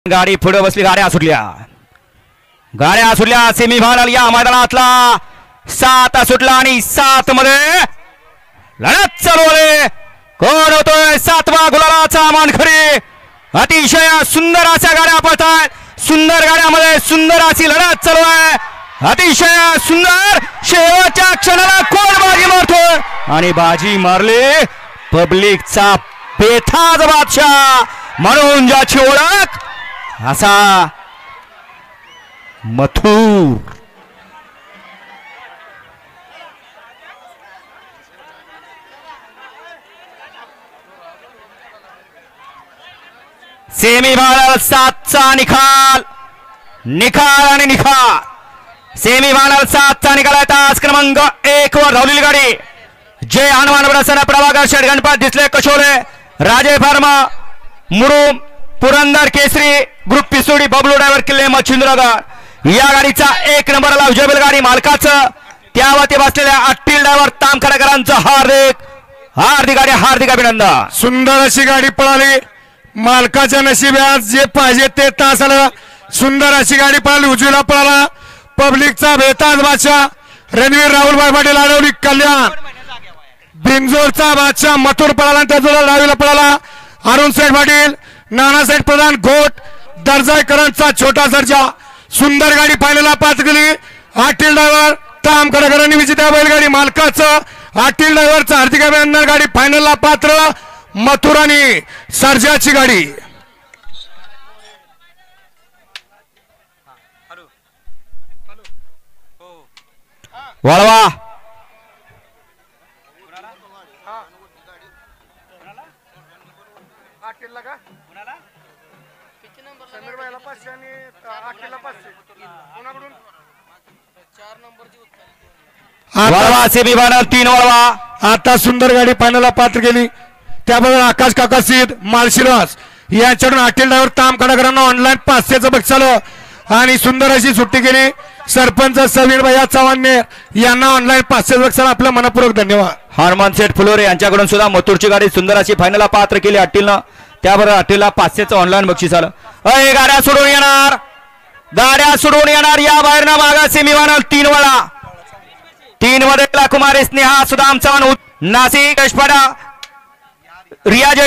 गाडी पुढे बसली, गाड्या सुटल्या सेमीफायनल या मैदानातला 7 सुटला आणि 7 मध्ये लढत चालू आहे. कोण होतोय 7वा गुलालाचा मानकरी. अतिशय सुंदर अशा गाड्या पळतायत, सुंदर गाड्यामध्ये सुंदर अशी लढत चालू आहे. अतिशय सुंदर शेवटच्या क्षणाला कोण बाजी मारतोय आणि बाजी मारली पब्लिकचा बेताज बादशाह म्हणून ज्याची ओळख असा मथुर. सेमीफायनल 7चा निकाल आणि निकाल. सेमीफायनल 7चा निकाल आहे. तास क्रमांक 1 वर धावलेली गाडी जय हनुमान प्रसन्न प्रभाकर शेठ गणपत दिसले कशोरे राजे फार्मा मुरुम पुरंदर केसरी ग्रुप पिसोडी बबलू ड्रायव्हर किल्ले मच्छिंद्रगड या गाडीचा 1 नंबरला उजवेल गाडी मालकाचं त्यावरती बसलेल्या अट्टील ड्रायव्हर तामखडेकरांचं हार्दिक अभिनंदन. सुंदर अशी गाडी पळाली. मालकाच्या नशिबात जे पाहिजे ते तास आलं. सुंदर अशी गाडी पळाली. उजवीला पळाला पब्लिकचा बेताज बादशाह रणवीर राहुलभाई पाटील आडवली कल्याण. बिंजोरचा बादशाह मथुर पळाला. त्याचा डावीला पळाला अरुण शेठ पाटील, नानासाहेब प्रधान घोट, दर्जाकरांचा छोटा सर्जा. सुंदर गाडी फायनलला पाच गेली. अट्टील ड्रायव्हर तामखडेकरांनी विजेत्या बैलगाडी मालकाचं अट्टील ड्रायव्हरचं हार्दिक अभिनंदन. गाडी फायनलला पात्र मथुर आणि सर्जाची गाडी. वळवा वळवा सेमीफायनल 3 वळवा. आता सुंदर गाडी फायनलला पात्र गेली. त्याबद्दल आकाश काका सिद्ध माळशिरस यांच्याकडून अट्टील ड्रायव्हर तामखडेकरांना ऑनलाईन 500चं बक्षीस आलं आणि सुंदर अशी सुट्टी केली. सरपंच समीर भैया चव्हाण यांना ऑनलाईन 500 बक्षीस आपलं मनपूर्वक धन्यवाद. हनुमान शेठ फुलोरे यांच्याकडून सुद्धा मथुरची गाडी सुंदर अशी फायनलला पात्र केली अट्टीलनं. त्याबरोबर अट्टीलला 500चं ऑनलाईन बक्षीस आलं. गाड्या सोडून येणार या बाहेरनं मागा. सेमीफायनल 3 वळा. 3 मध्ये कुमारी स्नेहा सुदाम चव्हाण नाशिक रियाज